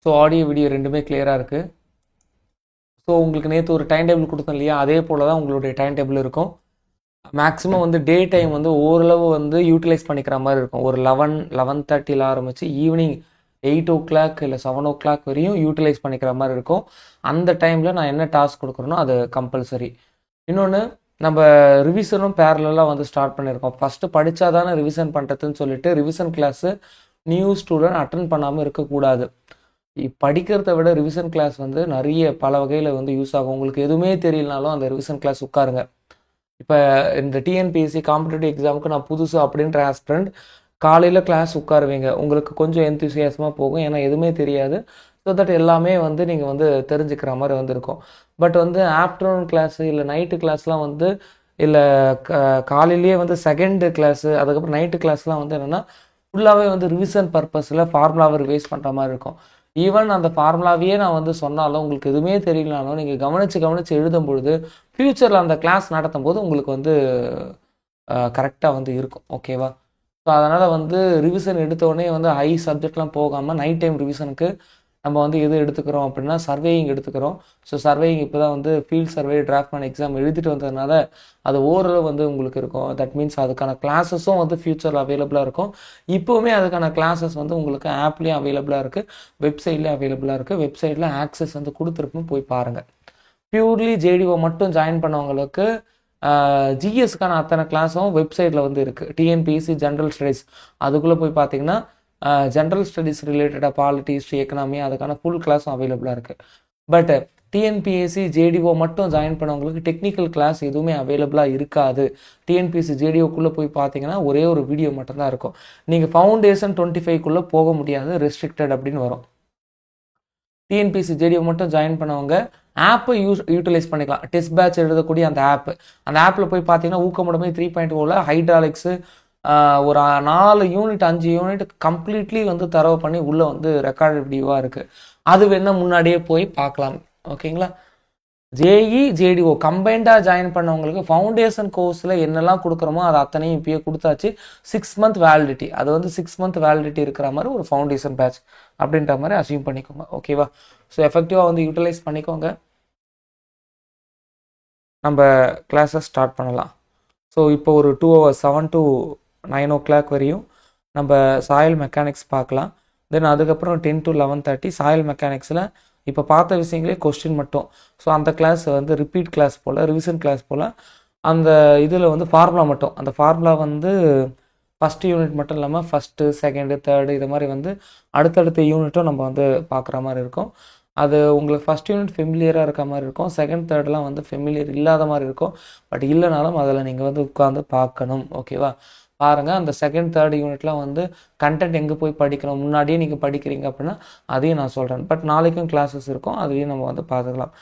So audio video ரெண்டுமே கிளியராக இருக்குது. ஸோ உங்களுக்கு நேற்று ஒரு டைம் டேபிள் கொடுத்தோம் இல்லையா, அதே போல் தான் உங்களுடைய டைம் டேபிள் இருக்கும். மேக்ஸிமம் வந்து டே டைம் வந்து ஓரளவு வந்து யூட்டிலைஸ் பண்ணிக்கிற மாதிரி இருக்கும். ஒரு 11:30 ஆரம்பித்து ஈவினிங் 8 o'clock இல்லை 7 o'clock வரையும் யூட்டிலைஸ் பண்ணிக்கிற மாதிரி இருக்கும். அந்த டைமில் நான் என்ன டாஸ்க் கொடுக்குறேனோ அது கம்பல்சரி. இன்னொன்று, நம்ம ரிவிஷனும் பேரலாக வந்து ஸ்டார்ட் பண்ணியிருக்கோம். ஃபஸ்ட்டு படித்தா தானே ரிவிஷன் பண்ணுறதுன்னு சொல்லிட்டு revision class new student attend பண்ணாமல் இருக்கக்கூடாது. படிக்கிறத விட ரிவிஷன் கிளாஸ் வந்து நிறைய பல வகையில் வந்து யூஸ் ஆகும். உங்களுக்கு எதுவுமே தெரியலனாலும் அந்த ரிவிஷன் கிளாஸ் உட்காருங்க. இப்போ இந்த டிஎன்பிஎஸ்சி காம்படிட்டிவ் எக்ஸாமுக்கு நான் புதுசு அப்படின்ற ஆஸ்பிரண்ட் காலையில் கிளாஸ் உட்காருவீங்க. உங்களுக்கு கொஞ்சம் எந்தூசியாசமாக போகும், ஏன்னா எதுவுமே தெரியாது. ஸோ தட் எல்லாமே வந்து நீங்கள் வந்து தெரிஞ்சுக்கிற மாதிரி வந்துருக்கும். பட் வந்து ஆஃப்டர்நூன் கிளாஸு இல்லை நைட்டு கிளாஸ்லாம் வந்து இல்லை காலையிலேயே வந்து செகண்டு கிளாஸு அதுக்கப்புறம் நைட்டு கிளாஸ்லாம் வந்து என்னென்னா ஃபுல்லாகவே வந்து ரிவிஷன் பர்பஸில் ஃபார்முலாவை ரிவைஸ் பண்ணுற மாதிரி இருக்கும். ஈவன் அந்த ஃபார்முலாவையே நான் வந்து சொன்னாலும் உங்களுக்கு எதுவுமே தெரியலனாலும் நீங்கள் கவனித்து எழுதும் பொழுது ஃப்யூச்சரில் அந்த கிளாஸ் நடத்தும் போது உங்களுக்கு வந்து கரெக்டாக வந்து இருக்கும். ஓகேவா? ஸோ அதனால் வந்து ரிவிஷன் எடுத்தோடனே வந்து ஹை சப்ஜெக்ட்லாம் போகாமல் நைட் டைம் ரிவிஷனுக்கு நம்ம வந்து எது எடுத்துக்கிறோம் அப்படின்னா சர்வேயிங் எடுத்துக்கிறோம். ஸோ சர்வேயிங் இப்போ தான் வந்து ஃபீல்ட் சர்வே டிராஃப்ட்மேன் எக்ஸாம் எழுதிட்டு வந்ததுனால அது ஓரளவு வந்து உங்களுக்கு இருக்கும். தட் மீன்ஸ் அதுக்கான கிளாஸஸும் வந்து ஃப்யூச்சரில் அவைலபிளாக இருக்கும். இப்போவுமே அதுக்கான கிளாஸஸ் வந்து உங்களுக்கு ஆப்லேயும் அவைலபிளாக இருக்குது, வெப்சைட்லேயும் அவைலபிளாக இருக்குது. வெப்சைட்டில் ஆக்சஸ் வந்து கொடுத்துருப்போம், போய் பாருங்கள். பியூர்லி ஜேடிஓ மட்டும் ஜாயின் பண்ணவங்களுக்கு ஜிஎஸ்க்கான அத்தனை கிளாஸும் வெப்சைட்டில் வந்து இருக்குது. டிஎன்பிஎஸ்சி ஜென்ரல் ஸ்டடீஸ் அதுக்குள்ளே போய் பார்த்தீங்கன்னா ஜென்ரல் ஸ்டடீஸ் ரிலேட்டடாக பாலிட்டி, ஹிஸ்ட்ரி, எக்கனாமி அதுக்கான ஃபுல் கிளாஸும் அவைலபிளாக இருக்குது. பட் டிஎன்பிஎஸ்சி ஜேடிஓ மட்டும் ஜாயின் பண்ணவங்களுக்கு டெக்னிக்கல் கிளாஸ் எதுவுமே அவைலபிளாக இருக்காது. டிஎன்பிஎஸ்சி ஜேடிஓக்குள்ளே போய் பார்த்தீங்கன்னா ஒரே ஒரு வீடியோ மட்டும்தான் இருக்கும். நீங்கள் ஃபவுண்டேஷன் 25க்குள்ளே போக முடியாது, ரெஸ்ட்ரிக்டட் அப்படின்னு வரும். டிஎன்பிஎஸ்சி ஜேடிஓ மட்டும் ஜாயின் பண்ணவங்க ஆப்பை யூட்டிலைஸ் பண்ணிக்கலாம். டெஸ்ட் பேட்ச் எழுதக்கூடிய அந்த ஆப்பில் போய் பார்த்தீங்கன்னா ஊக்கமுடைமை 3.0ல் ஹைட்ராலிக்ஸு ஒரு 4 யூனிட் 5 யூனிட் கம்ப்ளீட்லி வந்து தரவு பண்ணி உள்ளே வந்து ரெக்கார்டு வீடியோவாக இருக்குது. அது வேணால் முன்னாடியே போய் பார்க்கலாம். ஓகேங்களா? ஜேஇ ஜேடிஓ கம்பைண்டாக ஜாயின் பண்ணவங்களுக்கு ஃபவுண்டேஷன் கோர்ஸில் என்னெல்லாம் கொடுக்குறோமோ அது அத்தனையும் இப்போயே கொடுத்தாச்சு. 6 month வேலிடிட்டி, அது வந்து 6 month வேலிடிட்டி இருக்கிற மாதிரி ஒரு ஃபவுண்டேஷன் பேட்ச் அப்படின்ற மாதிரி அசியூம் பண்ணிக்கோங்க. ஓகேவா? ஸோ எஃபெக்டிவாக வந்து யூட்டிலைஸ் பண்ணிக்கோங்க. நம்ம கிளாஸை ஸ்டார்ட் பண்ணலாம். ஸோ இப்போ ஒரு 2 hours 7 to 9 o'clock வரையும் நம்ம சாயில் மெக்கானிக்ஸ் பார்க்கலாம். தென் அதுக்கப்புறம் 10 to 11:30 சாயில் மெக்கானிக்ஸில் இப்போ பார்த்த விஷயங்களே கொஸ்டின் மட்டும். ஸோ அந்த கிளாஸ் வந்து ரிப்பீட் கிளாஸ் போல், ரிவிஷன் கிளாஸ் போல் அந்த இதில் வந்து ஃபார்முலா மட்டும், அந்த ஃபார்முலா வந்து ஃபஸ்ட்டு யூனிட் மட்டும் இல்லாமல் ஃபஸ்ட்டு, செகண்டு, தேர்டு இது மாதிரி வந்து அடுத்தடுத்த யூனிட்டும் நம்ம வந்து பார்க்குற மாதிரி இருக்கும். அது உங்களுக்கு ஃபஸ்ட் யூனிட் ஃபெமிலியராக இருக்க மாதிரி இருக்கும், செகண்ட் தேர்ட்லாம் வந்து ஃபெமிலியர் இல்லாத மாதிரி இருக்கும். பட் இல்லைனாலும் அதில் நீங்கள் வந்து உட்காந்து பார்க்கணும். ஓகேவா? பாருங்கள், அந்த செகண்ட் தேர்ட் யூனிட்லாம் வந்து கண்டென்ட் எங்கே போய் படிக்கணும் முன்னாடியே நீங்கள் படிக்கிறீங்க அப்படின்னா அதையும் நான் சொல்கிறேன். பட் நாளைக்கும் கிளாஸஸ் இருக்கும், அதையும் நம்ம வந்து பார்த்துக்கலாம்.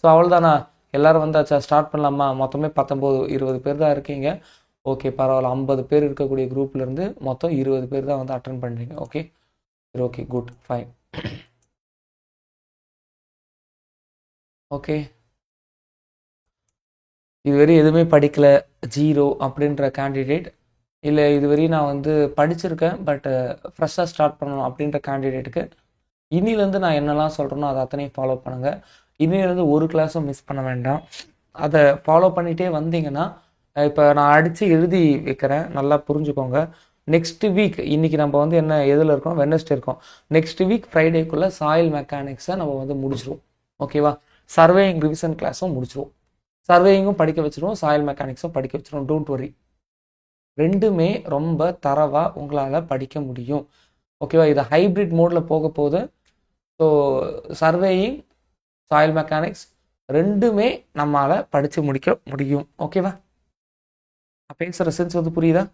ஸோ அவ்வளோதானா? எல்லோரும் வந்தாச்சா? ஸ்டார்ட் பண்ணலாமா? மொத்தமே 19-20 பேர் தான் இருக்கீங்க. ஓகே, பரவாயில்ல. 50 பேர் இருக்கக்கூடிய குரூப்லேருந்து மொத்தம் 20 பேர் தான் வந்து அட்டன் பண்ணுறீங்க. ஓகே சரி, ஓகே, குட், ஃபைன். ஓகே, இதுவரை எதுவுமே படிக்கலை, 0 அப்படின்ற கேண்டிடேட், இல்லை இதுவரையும் நான் வந்து படிச்சிருக்கேன் பட் ஃப்ரெஷ்ஷாக ஸ்டார்ட் பண்ணணும் அப்படின்ற கேண்டிடேட்டுக்கு இன்னிலேருந்து நான் என்னெல்லாம் சொல்கிறேனோ அதை அத்தனையும் ஃபாலோ பண்ணுங்கள். இன்னிலேருந்து ஒரு கிளாஸும் மிஸ் பண்ண வேண்டாம். அதை ஃபாலோ பண்ணிகிட்டே வந்தீங்கன்னா இப்போ நான் அடித்து எழுதி வைக்கிறேன், நல்லா புரிஞ்சுக்கோங்க. நெக்ஸ்ட் வீக், இன்றைக்கி நம்ம வந்து என்ன எதில் இருக்கோம், வெட்னஸ்டே இருக்கோம். நெக்ஸ்ட் வீக் ஃப்ரைடேக்குள்ளே சாயில் மெக்கானிக்ஸை நம்ம வந்து முடிச்சிருவோம். ஓகேவா? சர்வேயிங் ரிவிஷன் கிளாஸும் முடிச்சிருவோம். சர்வேயிங்கும் படிக்க வச்சுருவோம், சாயில் மெக்கானிக்ஸும் படிக்க வச்சுருவோம். டோன்ட் வரி, ரெண்டுமே ரொம்ப தரவாக உங்களால் படிக்க முடியும். ஓகேவா? இது ஹைப்ரிட் மோடில் போக போகுது. ஸோ சர்வேயிங், சாயில் மெக்கானிக்ஸ் ரெண்டுமே நம்மளால் படித்து முடிக்க முடியும். ஓகேவா? நான் பேசுகிற சென்ஸ் வந்து புரியுதா?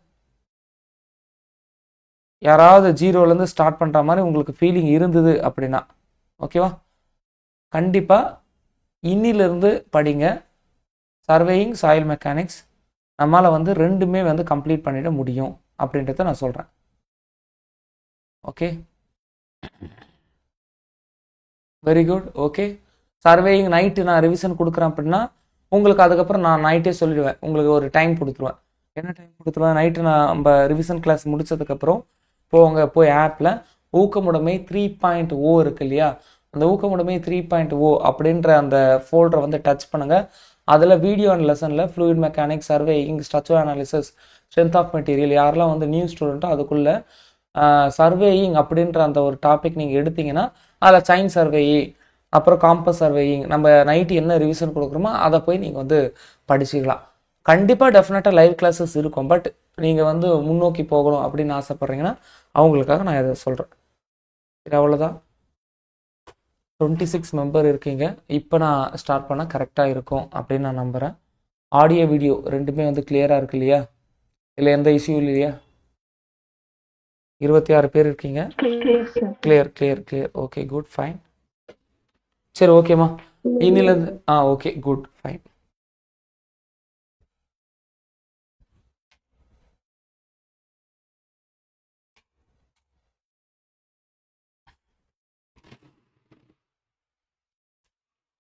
யாராவது 0லேருந்து ஸ்டார்ட் பண்ணுற மாதிரி உங்களுக்கு ஃபீலிங் இருந்தது அப்படின்னா ஓகேவா, கண்டிப்பாக இன்னிலிருந்து படிங்க. சர்வேயிங், சாயில் மெக்கானிக்ஸ் நம்மளால் வந்து ரெண்டுமே வந்து கம்ப்ளீட் பண்ணிட முடியும் அப்படின்றத நான் சொல்கிறேன். Okay, very good. Okay, surveying night நான் ரிவிஷன் கொடுக்குறேன் அப்படின்னா உங்களுக்கு அதுக்கப்புறம் நான் நைட்டே சொல்லிடுவேன், உங்களுக்கு ஒரு டைம் கொடுத்துருவேன். என்ன டைம் கொடுத்துருவேன்? நைட்டு நான் நம்ம ரிவிஷன் கிளாஸ் முடித்ததுக்கப்புறம் போய் ஆப்பில் ஊக்கமுடைமை 3.0 இருக்கு இல்லையா, அந்த ஊக்கமுடைமை 3.0 அப்படின்ற அந்த ஃபோல்டரை வந்து டச் பண்ணுங்க. அதில் வீடியோ அண்ட் லெசனில் fluid mechanics, surveying, structure analysis, strength of material, யாரெல்லாம் வந்து நியூ ஸ்டூடெண்ட்டோ அதுக்குள்ள சர்வேயிங் அப்படின்ற அந்த ஒரு டாபிக் நீங்கள் எடுத்தீங்கன்னா அதில் சைன் சர்வேயி, அப்புறம் காம்பஸ் சர்வேயிங், நம்ம நைட்டு என்ன ரிவிஷன் கொடுக்குறோமோ அதை போய் நீங்கள் வந்து படிச்சுக்கலாம். கண்டிப்பாக டெஃபினட்டாக லைவ் கிளாஸஸ் இருக்கும். பட் நீங்கள் வந்து முன்னோக்கி போகணும் அப்படின்னு ஆசைப்பட்றீங்கன்னா அவங்களுக்காக நான் இதை சொல்கிறேன். இது அவ்வளோதான். 26 மெம்பர் இருக்கீங்க. இப்போ நான் ஸ்டார்ட் பண்ணால் கரெக்டாக இருக்கும் அப்படின்னு நான் நம்புகிறேன். ஆடியோ வீடியோ ரெண்டுமே வந்து கிளியராக இருக்கு இல்லையா, இல்லை எந்த இஷ்யூ இல்லையா? 26 பேர் இருக்கீங்க. Clear clear clear. Okay, good, fine. சரி, ஓகேம்மா. இன்னிலேருந்து okay, good, fine.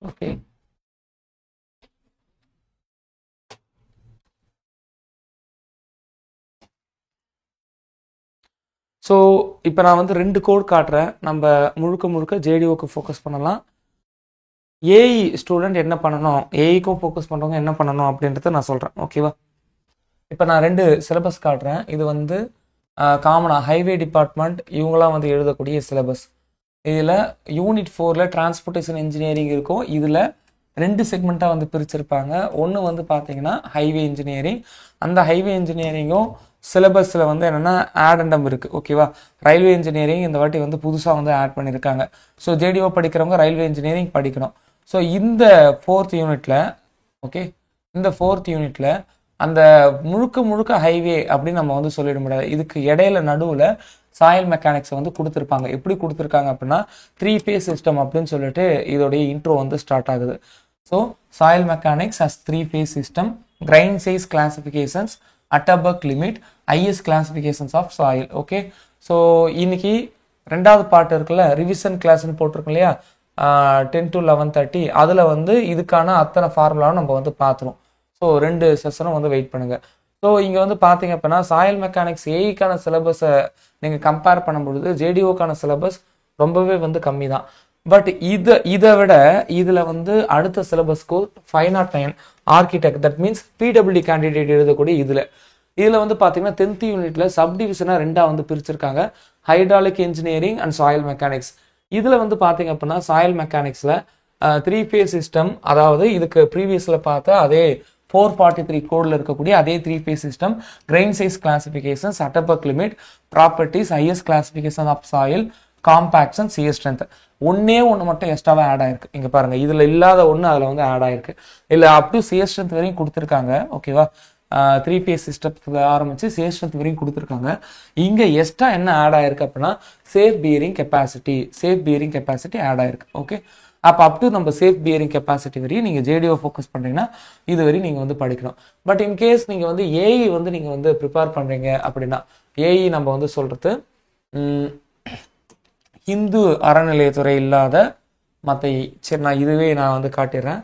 Okay, so இப்போ நான் வந்து 2 கோட் காட்டுறேன். நம்ம முழுக்க முழுக்க ஜேடிஓக்கு ஃபோக்கஸ் பண்ணலாம். ஏஇ ஸ்டூடெண்ட் என்ன பண்ணணும், ஏஇக்கும் ஃபோக்கஸ் பண்ணுறவங்க என்ன பண்ணணும் அப்படின்றத நான் சொல்கிறேன். ஓகேவா? இப்போ நான் 2 சிலபஸ் காட்டுறேன். இது வந்து காமனாக ஹைவே டிபார்ட்மெண்ட் இவங்களாம் வந்து எழுதக்கூடிய சிலபஸ். இதில் யூனிட் 4ல் டிரான்ஸ்போர்ட்டேஷன் இன்ஜினியரிங் இருக்கும். இதில் 2 செக்மெண்ட்டாக வந்து பிரிச்சிருப்பாங்க. ஒன்று வந்து பார்த்தீங்கன்னா ஹைவே இன்ஜினியரிங். அந்த ஹைவே இன்ஜினியரிங்கும் சிலபஸில் வந்து என்னென்னா ஆடண்டம் இருக்குது. ஓகேவா? ரயில்வே இன்ஜினியரிங் இந்த வாட்டி வந்து புதுசாக வந்து ஆட் பண்ணியிருக்காங்க. ஸோ ஜேடிஓ படிக்கிறவங்க ரயில்வே இன்ஜினியரிங் படிக்கணும். ஸோ இந்த 4th யூனிட்டில், ஓகே, இந்த 4th யூனிட்டில் அந்த முழுக்க முழுக்க ஹைவே அப்படின்னு நம்ம வந்து சொல்லிட முடியாது. இதுக்கு இடையில நடுவில் சாயில் மெக்கானிக்ஸை வந்து கொடுத்துருப்பாங்க. எப்படி கொடுத்துருக்காங்க அப்படின்னா 3 phase சிஸ்டம் அப்படின்னு சொல்லிட்டு இதோடைய இன்ட்ரோ வந்து ஸ்டார்ட் ஆகுது. So soil mechanics as 3 phase system, grain size classifications, Atterberg limit, IS classifications of soil. Okay, so இன்னைக்கு 2வது பார்ட் இருக்குல்ல, ரிவிஷன் கிளாஸ்ன்னு போட்டிருக்கோம் இல்லையா, 10 to 11:30, அதில் வந்து இதுக்கான அத்தனை ஃபார்முலாவும் நம்ம வந்து பார்த்துரும். ஸோ 2 செஷனும் வந்து வெயிட் பண்ணுங்க. ஸோ இங்கே வந்து பார்த்தீங்க அப்படின்னா சாயில் மெக்கானிக்ஸ் ஏஇக்கான சிலபஸை நீங்கள் கம்பேர் பண்ணும்பொழுது ஜேடிஓக்கான சிலபஸ் ரொம்பவே வந்து கம்மி தான். பட் இதை விட இதில் வந்து அடுத்த சிலபஸ்க்கு 509 architect, that means PWD candidate எழுதக்கூடிய இதில் வந்து பார்த்தீங்கன்னா 10th யூனிட்ல சப்டிவிஷனாக 2ஆக வந்து பிரிச்சிருக்காங்க, hydraulic engineering and soil mechanics. இதில் வந்து பார்த்தீங்க அப்படின்னா சாயில் மெக்கானிக்ஸில் 3 phase சிஸ்டம், அதாவது இதுக்கு ப்ரீவியஸில் பார்த்த அதே 443 கோடில் இருக்கக்கூடிய அதே 3 phase system, grain size classifications, Atterberg limit, properties, IS classification of soil, compaction, CS strength. ஒன்னே ஒன்று மட்டும் எக்ஸ்ட்ராவாக ஆட் ஆயிருக்கு. இங்கே பாருங்க, இதில் இல்லாத ஒன்று அதில் வந்து ஆட் ஆயிருக்கு. இல்லை அப் டு சிஎஸ் ஸ்ட்ரென்த் வரையும் கொடுத்துருக்காங்க. ஓகேவா? 3 phase சிஸ்டத்தில் ஆரம்பித்து சிஎஸ் ஸ்ட்ரென்த் வரையும் கொடுத்துருக்காங்க. இங்கே எக்ஸ்ட்ரா என்ன ஆட் ஆயிருக்கு அப்படின்னா சேஃப் பியரிங் கெப்பாசிட்டி ஆட் ஆயிருக்கு. ஓகே, அப்போ அப் டு நம்ம சேஃப் பியரிங் கெப்பாசிட்டி வரையும் நீங்கள் ஜேடிஓ ஃபோக்கஸ் பண்ணுறீங்கன்னா இது வரையும் நீங்கள் வந்து படிக்கணும். பட் இன்கேஸ் நீங்கள் வந்து ஏஇ வந்து நீங்கள் வந்து ப்ரிப்பேர் பண்ணுறீங்க அப்படின்னா, ஏஇ நம்ம வந்து சொல்கிறது இந்து அறநிலையத்துறை இல்லாத மற்ற. சரி, நான் வந்து காட்டிடுறேன்.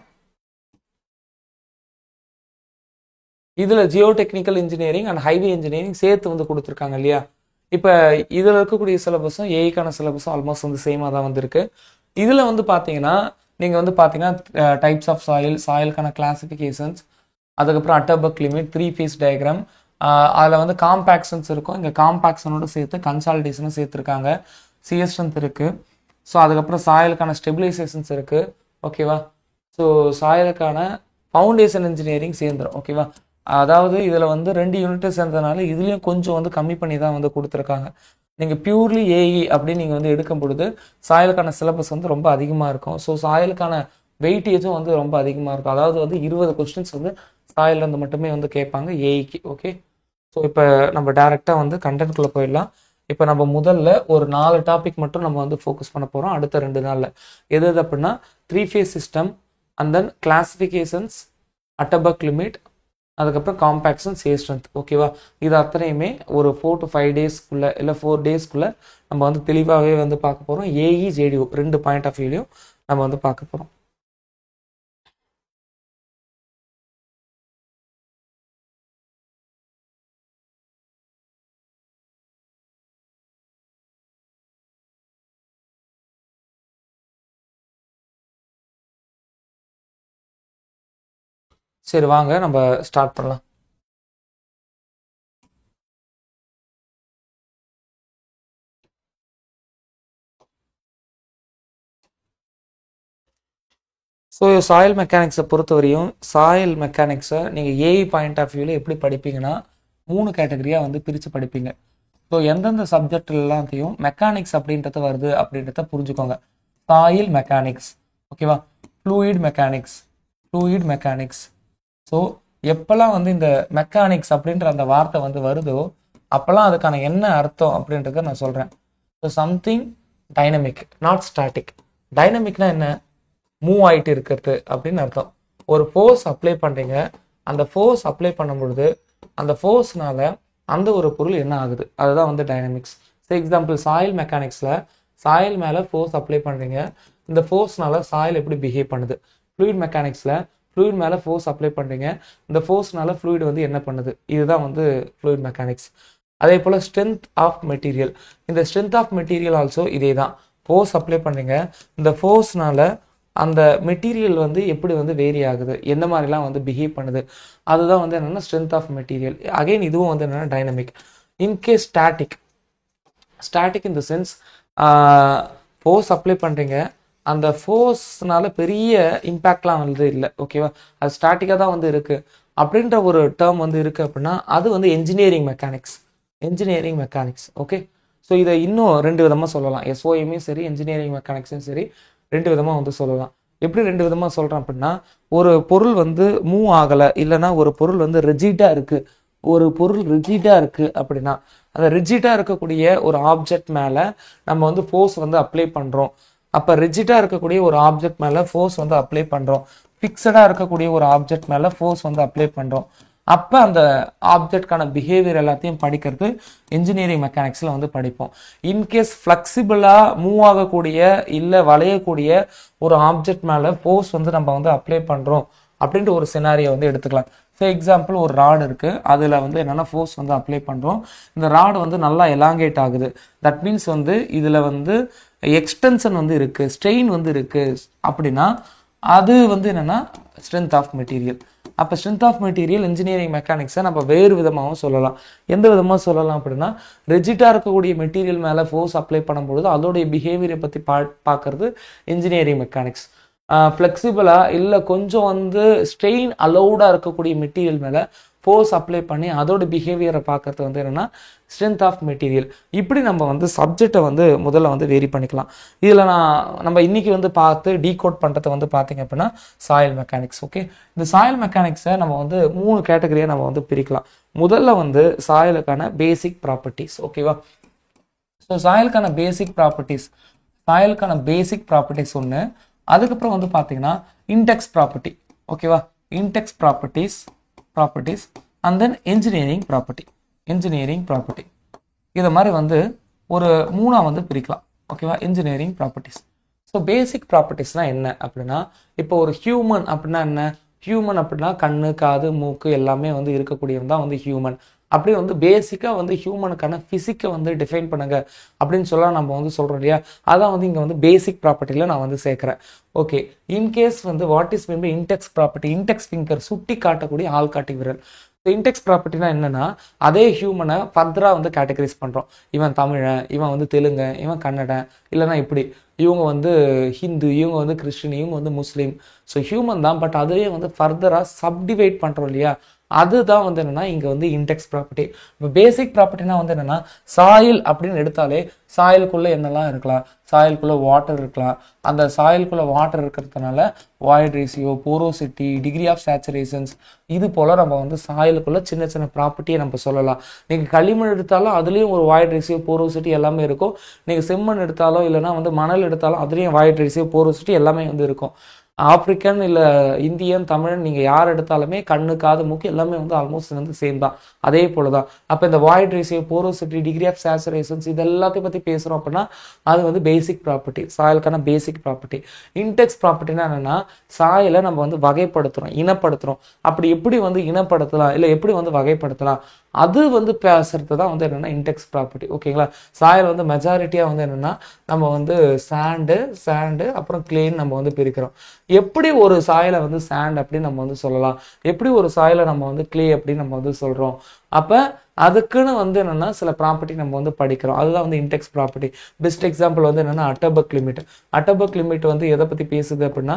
இதில் Jio technical engineering and highway engineering சேர்த்து வந்து கொடுத்துருக்காங்க இல்லையா. இப்போ இதில் இருக்கக்கூடிய சிலபஸும் ஏஐக்கான சிலபஸும் ஆல்மோஸ்ட் வந்து சேமாக தான் வந்துருக்கு. இதில் வந்து பார்த்தீங்கன்னா நீங்கள் வந்து பார்த்தீங்கன்னா டைப்ஸ் ஆஃப் சாயிலுக்கான கிளாசிஃபிகேஷன்ஸ், அதுக்கப்புறம் அட்டபர்க் லிமிட், 3 phase டயக்ராம், அதில் வந்து காம்பாக்ஷன்ஸ் இருக்கும். இங்கே காம்பாக்ஷனோட சேர்த்து கன்சாலிடேஷனும் சேர்த்துருக்காங்க, சிஎஸ் ஸ்ட்ரென்த் இருக்குது. ஸோ அதுக்கப்புறம் சாயிலுக்கான ஸ்டெபிலைசேஷன்ஸ் இருக்குது. ஓகேவா? ஸோ சாயிலுக்கான ஃபவுண்டேஷன் இன்ஜினியரிங் சேர்ந்துடும். ஓகேவா? அதாவது இதில் வந்து 2 யூனிட்டு சேர்ந்ததுனால இதுலேயும் கொஞ்சம் வந்து கம்மி பண்ணி தான் வந்து கொடுத்துருக்காங்க. நீங்கள் பியூர்லி ஏஇ அப்படின்னு நீங்கள் வந்து எடுக்கும் பொழுது சாயலுக்கான சிலபஸ் வந்து ரொம்ப அதிகமாக இருக்கும். ஸோ சாயலுக்கான வெயிட்டேஜும் வந்து ரொம்ப அதிகமாக இருக்கும். அதாவது வந்து 20 கொஸ்டின்ஸ் வந்து சாயிலேருந்து மட்டுமே வந்து கேட்பாங்க ஏஇக்கு. ஓகே, ஸோ இப்போ நம்ம டேரெக்டாக வந்து கண்டென்ட்குள்ளே போயிடலாம். இப்போ நம்ம முதல்ல ஒரு 4 டாபிக் மட்டும் நம்ம வந்து ஃபோக்கஸ் பண்ண போகிறோம் அடுத்த 2 நாளில். எது அப்படின்னா 3 phase system, and then classifications, Atterberg limit, அதுக்கப்புறம் காம்பாக்ஷன், சிஎஸ் ஸ்ட்ரென்த். ஓகேவா? இது அத்தனையுமே ஒரு 4 to 5 டேஸ்க்குள்ளே இல்லை 4 டேஸ்க்குள்ளே நம்ம வந்து தெளிவாகவே வந்து பார்க்க போகிறோம். ஏஇ ஜேடிஓ 2 பாயிண்ட் ஆஃப் வியூலையும் நம்ம வந்து பார்க்க போகிறோம். சரி வாங்க நம்ம ஸ்டார்ட் பண்ணலாம். ஸோ சாயில் மெக்கானிக்ஸை பொறுத்தவரையும் சாயில் மெக்கானிக்ஸை நீங்கள் ஏஐ பாயிண்ட் ஆஃப் வியூவில் எப்படி படிப்பீங்கன்னா 3 கேட்டகரியாக வந்து பிரித்து படிப்பீங்க. ஸோ எந்தெந்த சப்ஜெக்ட் எல்லாத்தையும் மெக்கானிக்ஸ் அப்படின்றது வருது அப்படின்றத புரிஞ்சுக்கோங்க. சாயில் மெக்கானிக்ஸ், ஓகேவா, fluid mechanics, fluid mechanics. So எப்போல்லாம் வந்து இந்த மெக்கானிக்ஸ் அப்படின்ற அந்த வார்த்தை வந்து வருதோ அப்போல்லாம் அதுக்கான என்ன அர்த்தம் அப்படின்றத நான் சொல்கிறேன். So something dynamic, not static. டைனமிக்னா என்ன? மூவ் ஆகிட்டு இருக்கிறது அப்படின்னு அர்த்தம். ஒரு ஃபோர்ஸ் அப்ளை பண்ணுறீங்க, அந்த ஃபோர்ஸ் அப்ளை பண்ணும் பொழுது அந்த ஃபோர்ஸ்னால அந்த ஒரு பொருள் என்ன ஆகுது, அதுதான் வந்து டைனமிக்ஸ். ஸோ எக்ஸாம்பிள் சாயில் மெக்கானிக்ஸில் சாயில் மேலே ஃபோர்ஸ் அப்ளை பண்ணுறீங்க, இந்த ஃபோர்ஸ்னால சாயில் எப்படி பிஹேவ் பண்ணுது. ஃப்ளூயிட் மெக்கானிக்ஸில் ஃப்ளூயிட் மேலே ஃபோர்ஸ் அப்ளை பண்ணுறீங்க, இந்த ஃபோர்ஸ்னால ஃப்ளூயிட் வந்து என்ன பண்ணுது, இதுதான் வந்து ஃப்ளூயிட் மெக்கானிக்ஸ். அதே போல் ஸ்ட்ரென்த் ஆஃப் மெட்டீரியல், இந்த ஸ்ட்ரென்த் ஆஃப் மெட்டீரியல் ஆல்சோ இதே தான். ஃபோர்ஸ் அப்ளை பண்ணுறீங்க, இந்த ஃபோர்ஸ்னால அந்த மெட்டீரியல் வந்து எப்படி வந்து வேரி ஆகுது, எந்த மாதிரிலாம் வந்து பிஹேவ் பண்ணுது, அதுதான் வந்து என்னென்னா ஸ்ட்ரென்த் ஆஃப் மெட்டீரியல். அகைன் இதுவும் வந்து என்னென்னா dynamic. In case static, static in the sense force apply பண்ணுறீங்க, அந்த ஃபோர்ஸ்னால பெரிய இம்பேக்ட்லாம் வந்து இல்லை, ஓகேவா, அது ஸ்டாட்டிக்காக தான் வந்து இருக்குது அப்படின்ற ஒரு டேர்ம் வந்து இருக்குது அப்படின்னா அது வந்து engineering mechanics. Engineering mechanics, okay. So இதை இன்னும் 2 விதமாக சொல்லலாம். எஸ்ஓஎம்மையும் சரி என்ஜினியரிங் மெக்கானிக்ஸும் சரி 2 விதமாக வந்து சொல்லலாம். எப்படி 2 விதமாக சொல்கிறேன் அப்படின்னா, ஒரு பொருள் வந்து மூவ் ஆகலை, இல்லைனா ஒரு பொருள் வந்து ரிஜிட்டாக இருக்குது, ஒரு பொருள் ரிஜிட்டாக இருக்குது அப்படின்னா அந்த ரிஜிட்டாக இருக்கக்கூடிய ஒரு ஆப்ஜெக்ட் மேலே நம்ம வந்து ஃபோர்ஸ் வந்து அப்ளை பண்ணுறோம். அப்போ ரிஜிட்டாக இருக்கக்கூடிய ஒரு ஆப்ஜெக்ட் மேலே ஃபோர்ஸ் வந்து அப்ளை பண்ணுறோம், ஃபிக்ஸடாக இருக்கக்கூடிய ஒரு ஆப்ஜெக்ட் மேலே ஃபோர்ஸ் வந்து அப்ளை பண்ணுறோம். அப்போ அந்த ஆப்ஜெக்ட்கான பிஹேவியர் எல்லாத்தையும் படிக்கிறது இன்ஜினியரிங் மெக்கானிக்ஸில் வந்து படிப்போம். இன்கேஸ் ஃப்ளெக்சிபிளாக மூவ் ஆகக்கூடிய இல்லை வளையக்கூடிய ஒரு ஆப்ஜெக்ட் மேலே ஃபோர்ஸ் வந்து நம்ம வந்து அப்ளை பண்ணுறோம் அப்படின்ற ஒரு சினாரியை வந்து எடுத்துக்கலாம். ஸோ எக்ஸாம்பிள் ஒரு ராடு இருக்குது, அதில் வந்து என்னென்னா ஃபோர்ஸ் வந்து அப்ளை பண்ணுறோம், இந்த ராடு வந்து நல்லா எலாங்கேட் ஆகுது. தட் மீன்ஸ் வந்து இதில் வந்து எக்ஸ்டென்ஷன் வந்து இருக்குது, ஸ்ட்ரெயின் வந்து இருக்குது அப்படின்னா அது வந்து என்னென்னா ஸ்ட்ரென்த் ஆஃப் மெட்டீரியல். அப்போ ஸ்ட்ரென்த் ஆஃப் மெட்டீரியல் இன்ஜினியரிங் மெக்கானிக்ஸை நம்ம வேறு விதமாகவும் சொல்லலாம். எந்த விதமாக சொல்லலாம் அப்படின்னா, ரிஜிட்டாக இருக்கக்கூடிய மெட்டீரியல் மேலே ஃபோர்ஸ் அப்ளை பண்ணும்பொழுது அதோடைய பிஹேவியரை பற்றி பார்க்கறது இன்ஜினியரிங் மெக்கானிக்ஸ். ஃப்ளெக்சிபிளாக இல்லை கொஞ்சம் வந்து ஸ்ட்ரெயின் அலௌடாக இருக்கக்கூடிய மெட்டீரியல் மேலே ஃபோர்ஸ் அப்ளை பண்ணி அதோட பிஹேவியரை பார்க்கறது வந்து என்னென்னா ஸ்ட்ரென்த் ஆஃப் மெட்டீரியல். இப்படி நம்ம வந்து சப்ஜெக்டை வந்து முதல்ல வந்து வேரி பண்ணிக்கலாம். இதில் நம்ம இன்றைக்கி வந்து பார்த்து டீகோட் பண்ணுறதை வந்து பார்த்திங்க அப்படின்னா சாயில் மெக்கானிக்ஸ், ஓகே. இந்த சாயில் மெக்கானிக்ஸை நம்ம வந்து 3 கேட்டகரியாக நம்ம வந்து பிரிக்கலாம். முதல்ல வந்து சாயிலுக்கான பேசிக் ப்ராப்பர்ட்டிஸ், ஓகேவா. ஸோ சாயிலுக்கான பேசிக் ப்ராப்பர்ட்டிஸ் ஒன்று. அதுக்கப்புறம் வந்து பார்த்தீங்கன்னா இன்டெக்ஸ் ப்ராப்பர்ட்டி, ஓகேவா, index properties and then engineering property. இதை மாதிரி வந்து ஒரு 3ஆக வந்து பிரிக்கலாம், ஓகேவா, இன்ஜினியரிங் ப்ராப்பர்ட்டிஸ். ஸோ பேசிக் ப்ராப்பர்ட்டிஸ்னால் என்ன அப்படின்னா, இப்போ ஒரு ஹியூமன் அப்படின்னா என்ன, ஹியூமன் அப்படின்னா கண்ணு காது மூக்கு எல்லாமே வந்து இருக்கக்கூடியவன் தான் வந்து ஹியூமன். அப்படி வந்து பேசிக்காக வந்து ஹியூமனுக்கான ஃபிசிக்கை வந்து டிஃபைன் பண்ணுங்க அப்படின்னு சொல்ல நம்ம வந்து சொல்கிறோம் இல்லையா, அதான் வந்து இங்கே வந்து பேசிக் ப்ராப்பர்ட்டியில் நான் வந்து சேர்க்குறேன், ஓகே. இன்கேஸ் வந்து what is mean by index property, index finger சுட்டி காட்டக்கூடிய ஆள்காட்டி விரல். இன்டெக்ஸ் ப்ராப்பர்ட்டினா என்னன்னா, அதே ஹியூமனை ஃபர்தராக வந்து கேட்டகரைஸ் பண்ணுறோம். இவன் தமிழன், இவன் வந்து தெலுங்கு, இவன் கன்னடன், இல்லைனா இப்படி இவங்க வந்து ஹிந்து, இவங்க வந்து கிறிஸ்டின், இவங்க வந்து முஸ்லீம். ஸோ ஹியூமன் தான், பட் அதுவே வந்து ஃபர்தராக சப்டிவைட் பண்ணுறோம் இல்லையா, அதுதான் வந்து என்னென்னா இங்கே வந்து இன்டெக்ஸ் ப்ராப்பர்ட்டி. இப்போ பேசிக் ப்ராப்பர்ட்டினா வந்து என்னென்னா, சாயில் அப்படின்னு எடுத்தாலே சாயிலுக்குள்ளே என்னெல்லாம் இருக்கலாம், சாயிலுக்குள்ளே வாட்டர் இருக்கலாம், அந்த சாயிலுக்குள்ளே வாட்டர் இருக்கிறதுனால void ratio, porosity, degree of saturations, இது போல் நம்ம வந்து சாயிலுக்குள்ளே சின்ன சின்ன ப்ராப்பர்ட்டியை நம்ம சொல்லலாம். நீங்கள் களிமண் எடுத்தாலும் அதுலேயும் ஒரு வாய்ட் ரேஷியோ, போரோசிட்டி எல்லாமே இருக்கும். நீங்கள் செம்மண் எடுத்தாலும் இல்லைனா வந்து மணல் எடுத்தாலும் அதுலேயும் வாய்ட் ரேஷியோ, போரோசிட்டி எல்லாமே வந்து இருக்கும். ஆப்பிரிக்கன் இல்லை இந்தியன், தமிழன் நீங்கள் யார் எடுத்தாலுமே கண்ணு காது மூக்கு எல்லாமே வந்து ஆல்மோஸ்ட் வந்து சேம் தான், அதே போல தான். அப்போ இந்த void ratio, porosity, degree of saturations இது எல்லாத்தையும் பற்றி பேசுகிறோம் அப்படின்னா அது வந்து பேசிக் ப்ராப்பர்ட்டி, சாயலுக்கான பேசிக் ப்ராப்பர்ட்டி. இன்டெக்ஸ் ப்ராப்பர்ட்டினா என்னென்னா, சாயலை நம்ம வந்து வகைப்படுத்துகிறோம், இனப்படுத்துகிறோம். அப்படி எப்படி வந்து இனப்படுத்தலாம் இல்லை எப்படி வந்து வகைப்படுத்தலாம் அது வந்து பேசுறது தான் வந்து என்னன்னா இன்டெக்ஸ் ப்ராப்பர்ட்டி. ஓகேங்களா? சாயில் வந்து மெஜாரிட்டியாக வந்து என்னன்னா நம்ம வந்து சாண்டு அப்புறம் கிளேன்னு நம்ம வந்து பிரிக்கிறோம். எப்படி ஒரு சாயிலை வந்து சாண்ட் அப்படின்னு நம்ம வந்து சொல்லலாம், எப்படி ஒரு சாயிலை நம்ம வந்து கிளே அப்படின்னு நம்ம வந்து சொல்றோம். அப்ப அதுக்குன்னு வந்து என்னன்னா சில ப்ராப்பர்ட்டி நம்ம வந்து படிக்கிறோம். அதுதான் வந்து இன்டெக்ஸ் ப்ராப்பர்ட்டி. பெஸ்ட் எக்ஸாம்பிள் வந்து என்னன்னா அட்டர்பர்க் லிமிட். அட்டர்பர்க் லிமிட் வந்து எதை பத்தி பேசுது அப்படின்னா,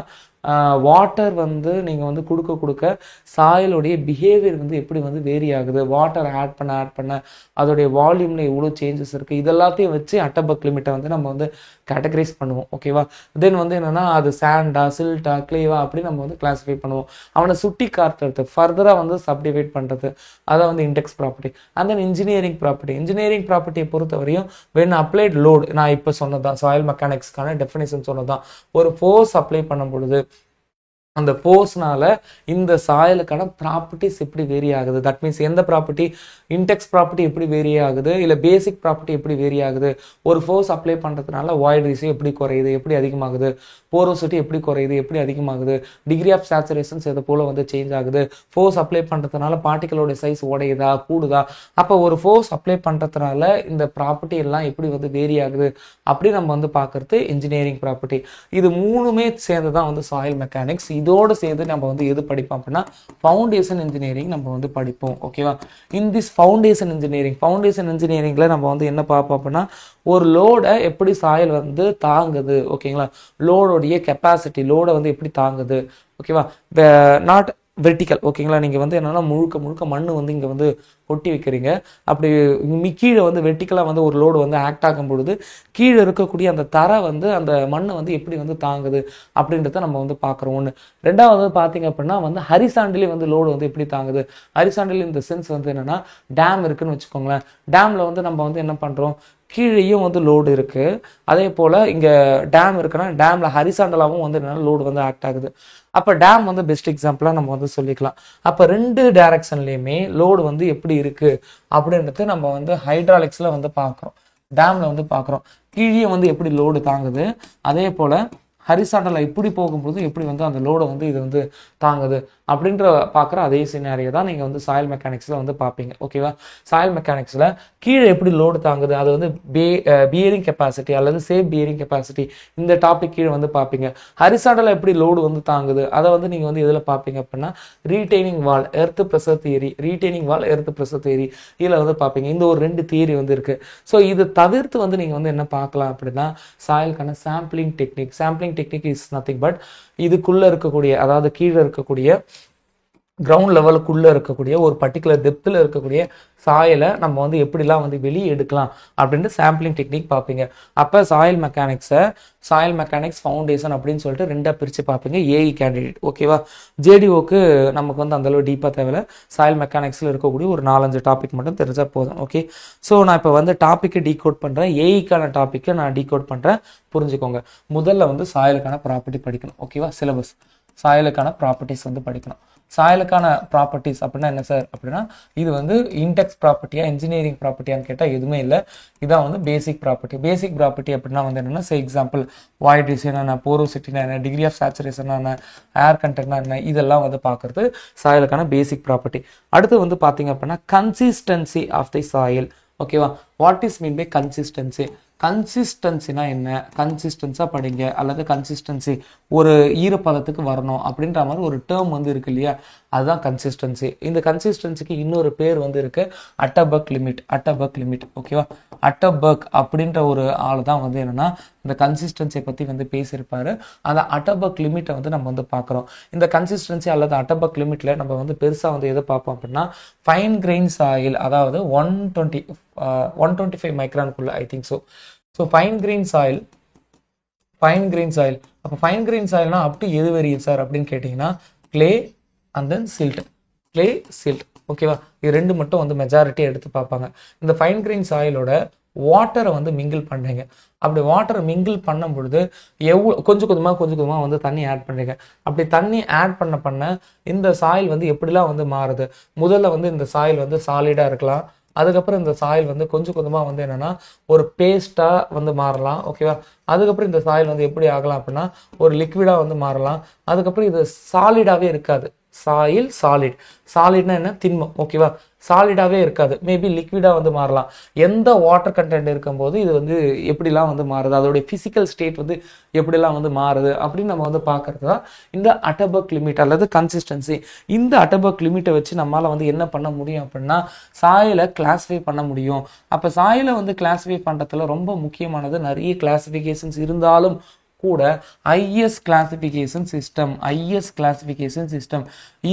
வாட்டர் வந்து நீங்க வந்து கொடுக்க கொடுக்க சாயலுடைய பிஹேவியர் வந்து எப்படி வந்து வேரி ஆகுது, வாட்டர் ஆட் பண்ண அதோடைய வால்யூம்ல எவ்வளோ சேஞ்சஸ் இருக்கு, இதெல்லாத்தையும் வச்சு அட்டர்பர்க் லிமிட்டை வந்து நம்ம வந்து கேட்டகரைஸ் பண்ணுவோம். ஓகேவா? தென் வந்து என்னன்னா அது சாண்டா சில்ட்டா கிளேவா அப்படி நம்ம வந்து கிளாஸிஃபை பண்ணுவோம். அவனை சுட்டி காட்டுறது, ஃபர்தரா வந்து சப்டிவைட் பண்றது, அதான் வந்து index property. And then engineering ப்ராப்பர்ட்டியை பொறுத்தவரையும் வென் அப்ளைட் லோட், நான் இப்போ சொன்னதான் சாயில் மெக்கானிக்ஸ்க்கான டெஃபினேஷன் சொன்னதான், ஒரு ஃபோர்ஸ் அப்ளை பண்ணும் பொழுது அந்த ஃபோர்ஸ்னால இந்த சாயலுக்கான ப்ராப்பர்ட்டிஸ் எப்படி வேரி ஆகுது, தட் மீன்ஸ் எந்த ப்ராப்பர்ட்டி, இன்டெக்ஸ் ப்ராப்பர்ட்டி எப்படி வேரி ஆகுது, இல்லை பேசிக் ப்ராப்பர்ட்டி எப்படி வேரி ஆகுது, ஒரு ஃபோர்ஸ் அப்ளை பண்ணுறதுனால வாய்ட் ரேஷியோ எப்படி குறையுது எப்படி அதிகமாகுது, போரோசிட்டி எப்படி குறையுது எப்படி அதிகமாகுது, டிகிரி ஆஃப் சேச்சுரேஷன்ஸ் எது போல வந்து சேஞ்ச் ஆகுது, ஃபோர்ஸ் அப்ளை பண்ணுறதுனால பார்ட்டிகளோட சைஸ் உடையுதா கூடுதா, அப்போ ஒரு ஃபோர்ஸ் அப்ளை பண்ணுறதுனால இந்த ப்ராப்பர்ட்டி எல்லாம் எப்படி வந்து வேரி ஆகுது அப்படி நம்ம வந்து பார்க்கறது இன்ஜினியரிங் ப்ராப்பர்ட்டி. இது மூணுமே சேர்ந்து தான் வந்து சாயில் மெக்கானிக்ஸ். இதோடு சேர்ந்து நம்ம வந்து எது படிப்போம் அப்படின்னா ஃபவுண்டேஷன் இன்ஜினியரிங் நம்ம வந்து படிப்போம். ஓகேவா? இன் திஸ் ஃபவுண்டேஷன் இன்ஜினியரிங்ல நம்ம வந்து என்ன பார்ப்போம் அப்படின்னா, ஒரு லோடை எப்படி சாயில் வந்து தாங்குது. ஓகேங்களா? லோடோடைய கெப்பாசிட்டி, லோடை வந்து எப்படி தாங்குது. ஓகேவா? Not vertical. ஓகேங்களா? நீங்கள் வந்து என்னன்னா முழுக்க மண் வந்து இங்கே வந்து கொட்டி வைக்கிறீங்க. அப்படி கீழே வந்து வெர்டிக்கலாக வந்து ஒரு லோடு வந்து ஆக்ட் ஆகும் பொழுது கீழே இருக்கக்கூடிய அந்த தரை வந்து அந்த மண்ணை வந்து எப்படி வந்து தாங்குது அப்படின்றத நம்ம வந்து பார்க்குறோம். ஒன்று. ரெண்டாவது பார்த்தீங்க அப்படின்னா வந்து ஹரிசாண்டலி வந்து லோடு வந்து எப்படி தாங்குது. ஹரிசாண்டலி இந்த சென்ஸ் வந்து என்னன்னா, டேம் இருக்குன்னு வச்சுக்கோங்களேன். டேமில் வந்து நம்ம வந்து என்ன பண்ணுறோம், கீழேயும் வந்து லோடு இருக்கு, அதே போல் இங்கே டேம் இருக்குன்னா டேமில் ஹரிசாண்டலாகவும் வந்து என்னன்னா லோடு வந்து ஆக்ட் ஆகுது. அப்போ டேம் வந்து பெஸ்ட் எக்ஸாம்பிளாக நம்ம வந்து சொல்லிக்கலாம். அப்போ ரெண்டு டைரக்ஷன்லையுமே லோடு வந்து எப்படி இருக்கு அப்படின்றது நம்ம வந்து ஹைட்ராலிக்ஸில் வந்து பார்க்குறோம், டேமில் வந்து பார்க்குறோம். கீழே வந்து எப்படி லோடு தாங்குது, அதே போல் ஹரிசாண்டலில் இப்படி போகும்போது எப்படி வந்து அந்த லோடை வந்து இது வந்து தாங்குது அப்படின்ற பார்க்குற அதே சினாரியோ தான் நீங்கள் வந்து சாயில் மெக்கானிக்ஸில் வந்து பார்ப்பீங்க. ஓகேவா? சாயில் மெக்கானிக்ஸில் கீழே எப்படி லோடு தாங்குது, அது வந்து பியரிங் கெப்பாசிட்டி அல்லது சேஃப் பியரிங் கெப்பாசிட்டி, இந்த டாபிக் கீழே வந்து பார்ப்பீங்க. ஹரிசாண்டலில் எப்படி லோடு வந்து தாங்குது அதை வந்து நீங்கள் வந்து எதில் பார்ப்பீங்க அப்படின்னா ரீட்டைனிங் வால் எர்த் ப்ரெஷர் தியரி, இதில் வந்து பார்ப்பீங்க. இந்த ஒரு 2 தியரி வந்து இருக்குது. ஸோ இது தவிர்த்து வந்து நீங்கள் வந்து என்ன பார்க்கலாம் அப்படின்னா சாயிலுக்கான sampling technique is nothing but இதுக்குள்ளே இருக்கக்கூடிய, அதாவது கீழே இருக்கக்கூடிய கிரவுண்ட் லெவலுக்குள்ளே இருக்கக்கூடிய ஒரு பர்டிகுலர் டெப்த்தில் இருக்கக்கூடிய சாயலை நம்ம வந்து எப்படிலாம் வந்து வெளியே எடுக்கலாம் அப்படின்ட்டு சாம்பிளிங் டெக்னிக் பார்ப்பீங்க. அப்போ சாயில் மெக்கானிக்ஸ் ஃபவுண்டேஷன் அப்படின்னு சொல்லிட்டு 2ஆக பிரித்து பார்ப்பீங்க. AE candidate. ஓகேவா? ஜேடிஓக்கு நமக்கு வந்து அந்தளவு டீப்பாக தேவையில்ல. சாயில் மெக்கானிக்ஸில் இருக்கக்கூடிய ஒரு 4-5 டாபிக் மட்டும் தெரிஞ்சால் போதும். ஓகே? ஸோ நான் இப்போ வந்து டாப்பிக்கை டீகோட் பண்ணுறேன், ஏஇக்கான டாப்பிக்கை நான் டீகோட் பண்ணுறேன், புரிஞ்சுக்கோங்க. முதல்ல வந்து சாயலுக்கான ப்ராப்பர்ட்டி படிக்கணும். ஓகேவா? சிலபஸ் சாயலுக்கான ப்ராப்பர்ட்டிஸ் வந்து படிக்கணும். சாயலுக்கான ப்ராப்பர்ட்டிஸ் அப்படின்னா என்ன சார் அப்படின்னா, இது வந்து இன்டெக்ஸ் ப்ராப்பர்ட்டியா இன்ஜினியரிங் ப்ராப்பர்ட்டியான்னு கேட்டால் எதுவுமே இல்லை. இதான் வந்து பேசிக் ப்ராப்பர்ட்டி அப்படின்னா வந்து என்னென்னா, சே எக்ஸாம்பிள் வாய்ட் ரேஷியோ என்ன, போரோசிட்டினா என்ன, டிகிரி ஆஃப் சேச்சுரேஷன் என்ன, ஏர் கண்டென்ட்னா என்ன, இதெல்லாம் வந்து பார்க்குறது சாயலுக்கான பேசிக் ப்ராப்பர்ட்டி. அடுத்து வந்து பார்த்தீங்க அப்படின்னா கன்சிஸ்டன்சி ஆஃப் தி சாயில். ஓகேவா? வாட் இஸ் மீன் பை கன்சிஸ்டன்சினா என்ன, கன்சிஸ்டன்ஸாக படிங்க, அல்லது கன்சிஸ்டன்சி ஒரு ஈரப்பதத்துக்கு வரணும் அப்படின்ற மாதிரி ஒரு டேர்ம் வந்து இருக்கு இல்லையா, அதுதான் கன்சிஸ்டன்சி. இந்த கன்சிஸ்டன்சிக்கு இன்னொரு பேர் வந்து இருக்கு, அட்டர்பர்க் லிமிட். ஓகேவா? அட்டர்பர்க் அப்படின்ற ஒரு ஆள் தான் வந்து என்னன்னா இந்த கன்சிஸ்டன்சியை பற்றி வந்து பேசியிருப்பாரு. அந்த அட்டர்பர்க் லிமிட்டை வந்து நம்ம வந்து பார்க்குறோம். இந்த கன்சிஸ்டன்சி அல்லது அட்டர்பர்க் லிமிட்டில் நம்ம வந்து பெருசாக வந்து எதை பார்ப்போம் அப்படின்னா ஃபைன் கிரெயின் சாயில், அதாவது 125 மைக்ரானுக்குள்ள I think so fine grain soil. அப்போ ஃபைன் கிரெயின் சாயில்னா அப்படி எது வரையும் சார் அப்படின்னு கேட்டிங்கன்னா கிளே அண்ட் தென் சில்ட். ஓகேவா? இது 2 மட்டும் வந்து மெஜாரிட்டியாக எடுத்து பார்ப்பாங்க. இந்த ஃபைன் கிரெயின் சாயிலோட வாட்டரை வந்து மிங்கிள் பண்ணுறீங்க. அப்படி வாட்டரை மிங்கிள் பண்ணும் பொழுது கொஞ்சம் கொஞ்சமாக வந்து தண்ணி ஆட் பண்ணுறீங்க. அப்படி தண்ணி ஆட் பண்ண இந்த சாயில் வந்து எப்படிலாம் வந்து மாறுது. முதல்ல வந்து இந்த சாயில் வந்து சாலிடாக இருக்கலாம், அதுக்கப்புறம் இந்த சாயில் வந்து கொஞ்சம் கொஞ்சமாக வந்து என்னென்னா ஒரு பேஸ்ட்டாக வந்து மாறலாம். ஓகேவா? அதுக்கப்புறம் இந்த சாயில் வந்து எப்படி ஆகலாம் அப்படின்னா ஒரு லிக்விடாக வந்து மாறலாம். அதுக்கப்புறம் இது சாலிடாகவே இருக்காது, சாயில் சாலிட். சாலிட்னா என்ன? திண்மம். ஓகேவா? சாலிடாவே இருக்காது, மேபி லிக்விடா வந்து மாறலாம். எந்த வாட்டர் கண்டென்ட் இருக்கும்போது இது வந்து எப்படிலாம் வந்து மாறுது, அதோடைய பிசிக்கல் ஸ்டேட் வந்து எப்படிலாம் வந்து மாறுது அப்படின்னு நம்ம வந்து பார்க்கறது தான் இந்த அட்டபர்க் லிமிட் அல்லது கன்சிஸ்டன்சி. இந்த அட்டபர்க் லிமிட்டை வச்சு நம்மளால வந்து என்ன பண்ண முடியும் அப்படின்னா சாயிலை கிளாஸிஃபை பண்ண முடியும். அப்போ சாயிலை வந்து கிளாஸிஃபை பண்ணுறதுல ரொம்ப முக்கியமானது, நிறைய கிளாஸிஃபிகேஷன்ஸ் இருந்தாலும் கூட IS classification system,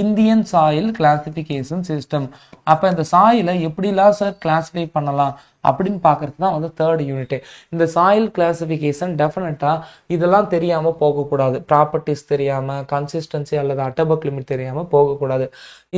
Indian soil classification system. அப்போ இந்த சாயிலை எப்படிலாம் சார் கிளாஸிஃபை பண்ணலாம் அப்படின்னு பார்க்கறது தான் வந்து தேர்ட் யூனிட். இந்த சாயில் கிளாசிஃபிகேஷன் டெஃபினட்டாக இதெல்லாம் தெரியாமல் போகக்கூடாது. ப்ராப்பர்ட்டிஸ் தெரியாமல், கன்சிஸ்டன்சி அல்லது அட்டபர்க் லிமிட் தெரியாமல் போகக்கூடாது.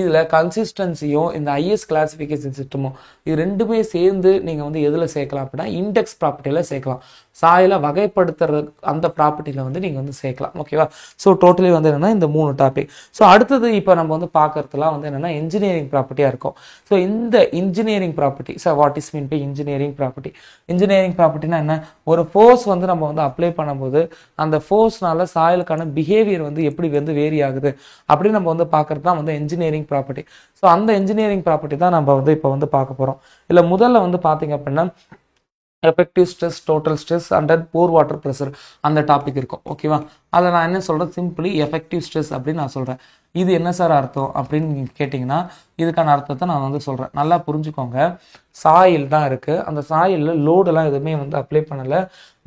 இதில் கன்சிஸ்டன்சியும் இந்த ஐஎஸ் கிளாசிஃபிகேஷன் சிஸ்டமும் இது ரெண்டுமே சேர்ந்து நீங்கள் வந்து எதில் சேர்க்கலாம் அப்படின்னா இண்டெக்ஸ் ப்ராப்பர்ட்டியில் சேர்க்கலாம். சாயிலை வகைப்படுத்துற அந்த ப்ராப்பர்ட்டியில் வந்து நீங்கள் வந்து சேர்க்கலாம். ஓகேவா? ஸோ டோட்டலி வந்து என்னென்னா இந்த 3 டாபிக். ஸோ அடுத்தது இப்போ நம்ம வந்து பார்க்கறதுலாம் வந்து என்னென்னா இன்ஜினியரிங் ப்ராப்பர்ட்டியாக இருக்கும். ஸோ இந்த engineering property, sir what is mean by engineering property? Engineering ப்ராப்பர்ட்டினா என்ன? ஒரு ஃபோர்ஸ் வந்து நம்ம வந்து அப்ளை பண்ணும்போது அந்த ஃபோர்ஸ்னால சாயிலுக்கான பிஹேவியர் வந்து எப்படி வந்து வேரி ஆகுது அப்படின்னு நம்ம வந்து பார்க்கறது தான் வந்து இன்ஜினியரிங் ப்ராப்பர்ட்டி. ஸோ அந்த இன்ஜினியரிங் ப்ராப்பர்ட்டி தான் நம்ம வந்து இப்போ வந்து பார்க்க போகிறோம். இல்லை முதல்ல வந்து பார்த்தீங்க அப்படின்னா effective stress, total stress under pore water pressure அந்த டாபிக் இருக்கும். ஓகேவா? அதை நான் என்ன சொல்கிறேன், சிம்பிளி எஃபெக்டிவ் ஸ்ட்ரெஸ் அப்படின்னு நான் சொல்கிறேன். இது என்ன சார் அர்த்தம் அப்படின்னு நீங்கள் கேட்டிங்கன்னா இதுக்கான அர்த்தத்தை நான் வந்து சொல்கிறேன். நல்லா புரிஞ்சுக்கோங்க. சாயில் தான் இருக்குது, அந்த சாயிலில் லோடெல்லாம் எதுவுமே வந்து அப்ளை பண்ணலை,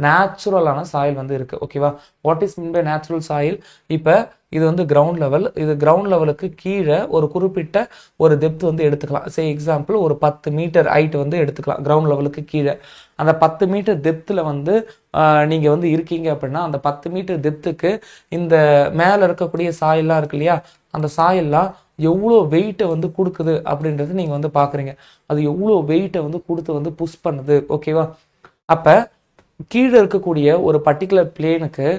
நேச்சுரலான சாயில் வந்து இருக்குது. ஓகேவா? What is mean by natural soil? இப்போ இது வந்து கிரவுண்ட் லெவல், இது கிரவுண்ட் லெவலுக்கு கீழே ஒரு குறிப்பிட்ட ஒரு டெப்த் வந்து எடுத்துக்கலாம். சே எக்ஸாம்பிள் ஒரு 10 மீட்டர் ஹைட் வந்து எடுத்துக்கலாம் கிரவுண்ட் லெவலுக்கு கீழே. அந்த 10 மீட்டர் டெப்த்தில் வந்து நீங்கள் வந்து இருக்கீங்க அப்படின்னா அந்த 10 மீட்டர் டெப்த்துக்கு இந்த மேலே இருக்கக்கூடிய சாயில்லாம் இருக்கு இல்லையா, அந்த சாயில்லாம் எவ்வளோ வெயிட்டை வந்து கொடுக்குது அப்படின்றது நீங்கள் வந்து பார்க்குறீங்க. அது எவ்வளோ வெயிட்டை வந்து கொடுத்து வந்து புஷ் பண்ணுது. ஓகேவா? அப்போ கீழே இருக்கக்கூடிய ஒரு பர்டிகுலர் பிளேனுக்கு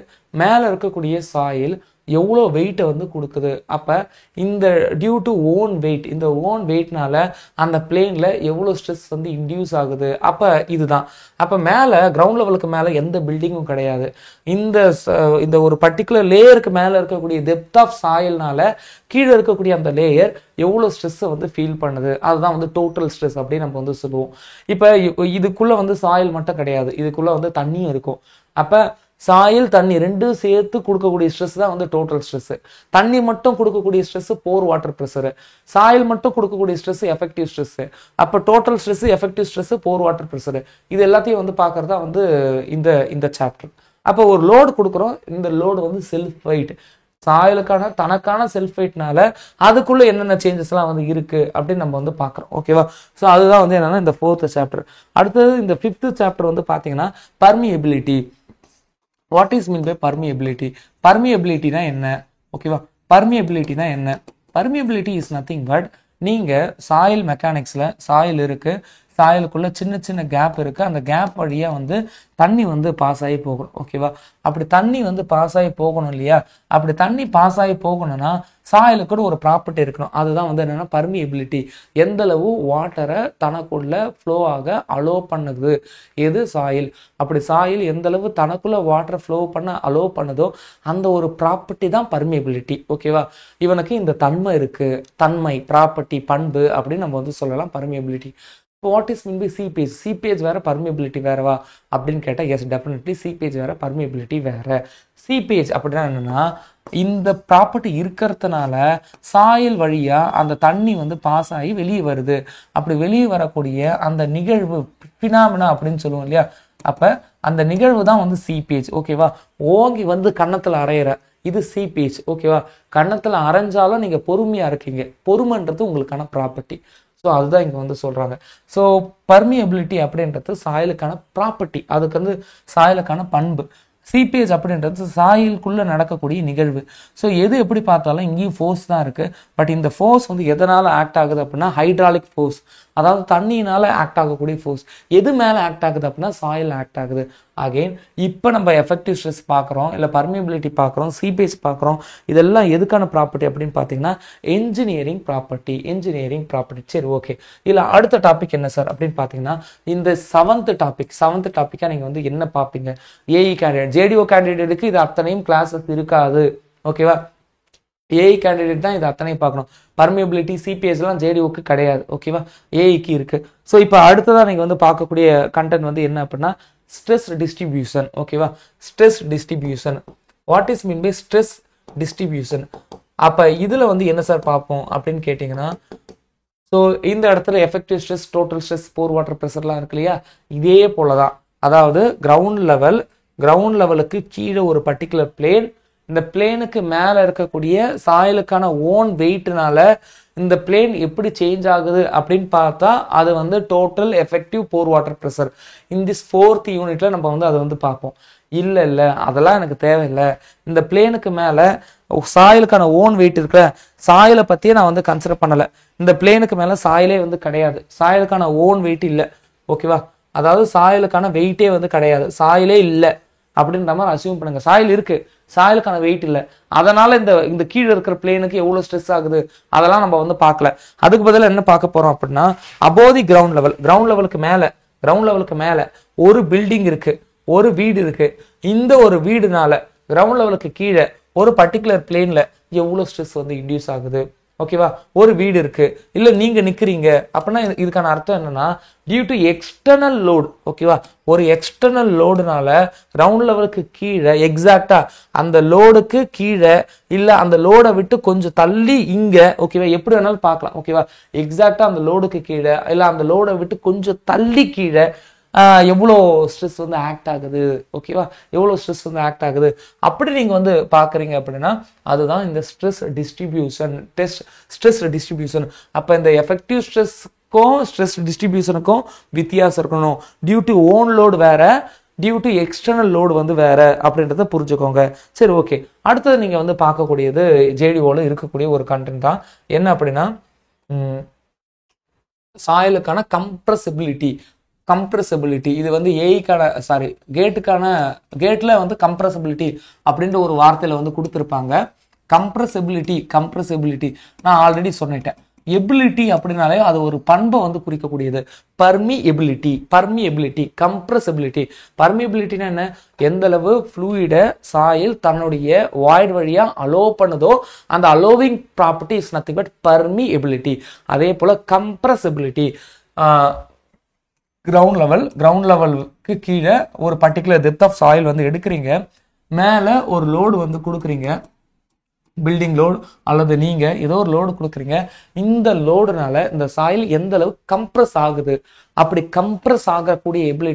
மேலே இருக்கக்கூடிய சாயில் எவ்வளோ வெயிட்டை வந்து கொடுக்குது. அப்போ இந்த டியூ டு ஓன் வெயிட், இந்த ஓன் வெயிட்னால அந்த பிளேனில் எவ்வளோ ஸ்ட்ரெஸ் வந்து இன்டியூஸ் ஆகுது. அப்போ இதுதான். அப்போ மேலே கிரவுண்ட் லெவலுக்கு மேலே எந்த பில்டிங்கும் கிடையாது. இந்த ஒரு பர்டிகுலர் லேயருக்கு மேலே இருக்கக்கூடிய டெப்த் ஆஃப் சாயில்னால கீழே இருக்கக்கூடிய அந்த லேயர் எவ்வளோ ஸ்ட்ரெஸ்ஸை வந்து ஃபீல் பண்ணுது, அதுதான் வந்து டோட்டல் ஸ்ட்ரெஸ் அப்படின்னு நம்ம வந்து சொல்லுவோம். இப்போ இதுக்குள்ளே வந்து சாயில் மட்டும் கிடையாது, இதுக்குள்ளே வந்து தண்ணியும் இருக்கும். அப்போ சாயில் தண்ணி ரெண்டும் சேர்த்து கொடுக்கக்கூடிய ஸ்ட்ரெஸ் தான் வந்து டோட்டல் ஸ்ட்ரெஸ். தண்ணி மட்டும் கொடுக்கக்கூடிய ஸ்ட்ரெஸ் போர் வாட்டர் ப்ரெஷர், சாயில் மட்டும் கொடுக்கக்கூடிய ஸ்ட்ரெஸ் எஃபெக்டிவ் ஸ்ட்ரெஸ். அப்போ டோட்டல் ஸ்ட்ரெஸ், எஃபெக்டிவ் ஸ்ட்ரெஸ், போர் வாட்டர் ப்ரெஷர், இது எல்லாத்தையும் வந்து பார்க்கறது தான் வந்து இந்த சாப்டர். அப்போ ஒரு லோடு கொடுக்குறோம், இந்த லோடு வந்து செல்ஃப் வெயிட், சாயிலுக்கான தனக்கான செல்ஃப் வெயிட்னால அதுக்குள்ள என்னென்ன சேஞ்சஸ்லாம் வந்து இருக்கு அப்படின்னு நம்ம வந்து பார்க்குறோம். ஓகேவா? ஸோ அதுதான் வந்து என்னன்னா இந்த 4th சாப்டர். அடுத்தது இந்த 5th சாப்டர் வந்து பார்த்தீங்கன்னா permeability. What is mean by permeability? பர்மியபிலிட்டினா என்ன? ஓகேவா? பர்மியபிலிட்டினா என்ன? பர்மியபிலிட்டி இஸ் நத்திங் பட் நீங்கள் சாயில் மெக்கானிக்ஸில் சாயில் இருக்குது, சாயிலுக்குள்ள சின்ன சின்ன கேப் இருக்குது, அந்த கேப் வழியாக வந்து தண்ணி வந்து பாஸ் ஆகி போகணும். ஓகேவா? அப்படி தண்ணி வந்து பாஸ் ஆகி போகணும் இல்லையா? அப்படி தண்ணி பாஸ் ஆகி போகணும்னா சாயிலுக்கு ஒரு ப்ராப்பர்ட்டி இருக்கணும். அதுதான் வந்து என்னென்னா பர்மியபிலிட்டி. எந்த அளவு வாட்டரை தனக்குள்ள ஃப்ளோ ஆக அலோ பண்ணுது எது? சாயில். அப்படி சாயில் எந்த அளவு தனக்குள்ள வாட்டரை ஃப்ளோ பண்ண அலோ பண்ணுதோ அந்த ஒரு ப்ராப்பர்ட்டி தான் பர்மியபிலிட்டி. ஓகேவா? இவனுக்கு இந்த தன்மை இருக்குது, தன்மை, ப்ராப்பர்ட்டி, பண்பு அப்படின்னு நம்ம வந்து சொல்லலாம் permeability. What is mean by seepage? Seepage வேற, பர்மியபிலிட்டி வேறவா அப்படின்னு கேட்டால் எஸ், டெஃபினெட்லி சீபேஜ் வேற, பர்மியபிலிட்டி வேற. சீபேஜ் அப்படின்னா என்னன்னா இந்த ப்ராப்பர்ட்டி இருக்கிறதுனால சாயில் வழியா அந்த தண்ணி வந்து பாஸ் ஆகி வெளியே வருது. அப்படி வெளியே வரக்கூடிய அந்த நிகழ்வு பினாமினா அப்படின்னு சொல்லுவோம் இல்லையா? அப்ப அந்த நிகழ்வு தான் வந்து சீபேஜ். ஓகேவா? ஓங்கி வந்து கன்னத்துல அரையிற இது சீபேஜ். ஓகேவா? கன்னத்துல அரைஞ்சாலும் நீங்க பொறுமையா இருக்கீங்க, பொறுமைன்றது உங்களுக்கான ப்ராப்பர்ட்டி. ஸோ அதுதான் இங்கே வந்து சொல்கிறாங்க. ஸோ பர்மியபிலிட்டி அப்படின்றது சாயிலுக்கான ப்ராப்பர்ட்டி, அதுக்கு வந்து சாயிலுக்கான பண்பு. சீபேஜ் அப்படின்றது சாயிலுக்குள்ளே நடக்கக்கூடிய நிகழ்வு. ஸோ எது எப்படி பார்த்தாலும் இங்கேயும் ஃபோர்ஸ் தான் இருக்குது. பட் இந்த ஃபோர்ஸ் வந்து எதனால் ஆக்ட் ஆகுது அப்படின்னா ஹைட்ராலிக் ஃபோர்ஸ், அதாவது தண்ணியினால் ஆக்ட் ஆகக்கூடிய ஃபோர்ஸ். எது மேலே ஆக்ட் ஆகுது அப்படின்னா சாயில் ஆக்ட் ஆகுது. அகெயின் இப்போ நம்ம எஃபெக்டிவ் ஸ்ட்ரெஸ் பார்க்குறோம், இல்லை பர்மியபிலிட்டி பார்க்குறோம், சீபேஜ் பார்க்குறோம். இதெல்லாம் எதுக்கான ப்ராப்பர்ட்டி அப்படின்னு பார்த்தீங்கன்னா இன்ஜினியரிங் ப்ராப்பர்ட்டி. Engineering property. சரி, ஓகே. இல்லை அடுத்த டாபிக் என்ன சார் அப்படின்னு பார்த்தீங்கன்னா இந்த 7th டாப்பிக்காக நீங்கள் வந்து என்ன பார்ப்பீங்க? ஏஇ கேண்டிடேட், ஜேடிஓ கேண்டிடேட்டுக்கு இது அத்தனையும் கிளாஸஸ் இருக்காது. ஓகேவா? ஏஐ கேண்டிடேட் தான் இது அத்தனை பார்க்கணும். பர்மியபிலிட்டி சிபிஎஸ்லாம் ஜேடிஓக்கு கிடையாது. ஓகேவா, ஏஐக்கு இருக்கு. ஸோ இப்போ அடுத்ததான் நீங்கள் வந்து பார்க்கக்கூடிய கண்டென்ட் வந்து என்ன அப்படின்னா ஸ்ட்ரெஸ் டிஸ்ட்ரிபியூஷன். ஓகேவா, stress distribution. What is mean by stress distribution? அப்போ இதில் வந்து என்ன சார் பார்ப்போம் அப்படின்னு கேட்டிங்கன்னா, ஸோ இந்த இடத்துல எஃபெக்டிவ் ஸ்ட்ரெஸ், டோட்டல் ஸ்ட்ரெஸ், போர் வாட்டர் ப்ரெஷர்லாம் இருக்கு இல்லையா, இதே போல தான். அதாவது கிரவுண்ட் லெவலுக்கு கீழே ஒரு பர்டிகுலர் பிளேன், இந்த பிளேனுக்கு மேலே இருக்கக்கூடிய சாயலுக்கான ஓன் வெயிட்னால இந்த பிளேன் எப்படி சேஞ்ச் ஆகுது அப்படின்னு பார்த்தா அது வந்து டோட்டல் எஃபெக்டிவ் போர் வாட்டர் ப்ரெஷர். இந்த 4th யூனிட்ல நம்ம வந்து அதை வந்து பார்ப்போம். இல்லை அதெல்லாம் எனக்கு தேவையில்லை, இந்த பிளேனுக்கு மேலே சாயலுக்கான ஓன் வெயிட் இருக்கிற சாயலை பற்றியே நான் வந்து கன்சிடர் பண்ணலை. இந்த பிளேனுக்கு மேலே சாயலே வந்து கிடையாது, சாயலுக்கான ஓன் வெயிட் இல்லை. ஓகேவா, அதாவது சாயலுக்கான வெயிட்டே வந்து கிடையாது, சாயலே இல்லை அப்படின்ற மாதிரி அசியூம் பண்ணுங்க. சாயல் இருக்கு, சாயலுக்கான வெயிட் இல்லை. அதனால இந்த கீழே இருக்கிற பிளேனுக்கு எவ்வளோ ஸ்ட்ரெஸ் ஆகுது அதெல்லாம் நம்ம வந்து பார்க்கல. அதுக்கு பதிலாக என்ன பார்க்க போறோம் அப்படின்னா அபோவ் தி கிரவுண்ட் லெவலுக்கு மேலே ஒரு பில்டிங் இருக்கு, ஒரு வீடு இருக்கு. இந்த ஒரு வீடுனால கிரவுண்ட் லெவலுக்கு கீழே ஒரு பர்டிகுலர் பிளேன்ல எவ்வளோ ஸ்ட்ரெஸ் வந்து இன்டியூஸ் ஆகுது. ஓகேவா, ஒரு வீடு இருக்கு, இல்லை நீங்க நிக்கிறீங்க அப்படின்னா இதுக்கான அர்த்தம் என்னன்னா டியூ டு எக்ஸ்டர்னல் லோடு. ஓகேவா, ஒரு எக்ஸ்டர்னல் லோடுனால கிரவுண்ட் லெவலுக்கு கீழே எக்ஸாக்டா அந்த லோடுக்கு கீழே இல்லை அந்த லோடை விட்டு கொஞ்சம் தள்ளி இங்க, ஓகேவா, எப்படி வேணாலும் பார்க்கலாம். ஓகேவா, எக்ஸாக்டா அந்த லோடுக்கு கீழே இல்லை அந்த லோடை விட்டு கொஞ்சம் தள்ளி கீழே எவ்வளோ ஸ்ட்ரெஸ் வந்து ஆக்ட் ஆகுது. ஓகேவா, எவ்வளோ ஸ்ட்ரெஸ் வந்து ஆக்ட் ஆகுது அப்படி நீங்கள் வந்து பார்க்குறீங்க அப்படின்னா அதுதான் இந்த ஸ்ட்ரெஸ் டிஸ்ட்ரிபியூஷன். அப்போ இந்த எஃபெக்டிவ் ஸ்ட்ரெஸ்க்கும் ஸ்ட்ரெஸ் டிஸ்ட்ரிபியூஷனுக்கும் வித்தியாசம் இருக்கணும். டியூ டு ஓன் லோடு வேற, டியூ டு எக்ஸ்டர்னல் லோடு வந்து வேற அப்படின்றத புரிஞ்சுக்கோங்க. சரி, ஓகே. அடுத்தது நீங்கள் வந்து பார்க்கக்கூடியது ஜேடிஓவில் இருக்கக்கூடிய ஒரு கண்டென்ட் தான். என்ன அப்படின்னா சாயலுக்கான கம்ப்ரெசிபிலிட்டி. இது வந்து கேட்ல வந்து கம்ப்ரெசிபிலிட்டி அப்படின்ற ஒரு வார்த்தையில வந்து கொடுத்துருப்பாங்க. கம்ப்ரெசிபிலிட்டி நான் ஆல்ரெடி சொன்னிட்டேன். எபிலிட்டி அப்படின்னாலே அது ஒரு பண்பை வந்து குறிக்கக்கூடியது. Permeability, compressibility. பர்மியபிலிட்டினா என்ன? எந்த அளவு ஃப்ளூயிட சாயில் தன்னுடைய வாய்ட் வழியா அலோ பண்ணுதோ அந்த allowing property is nothing but permeability. அதே போல கம்ப்ரெசிபிலிட்டி கிரவுண்ட் லெவலுக்கு கீழே ஒரு பர்டிகுலர் டெப்த் ஆஃப் சாயில் வந்து எடுக்கிறீங்க, மேலே ஒரு லோடு வந்து கொடுக்குறீங்க, பில்டிங் லோடு அல்லது நீங்க ஏதோ ஒரு லோடு கொடுக்குறீங்க. இந்த லோடுனால இந்த சாயில் எந்த அளவு கம்ப்ரஸ் ஆகுது, அப்படி கம்ப்ரஸ் ஆகக்கூடிய எபிலிட்டி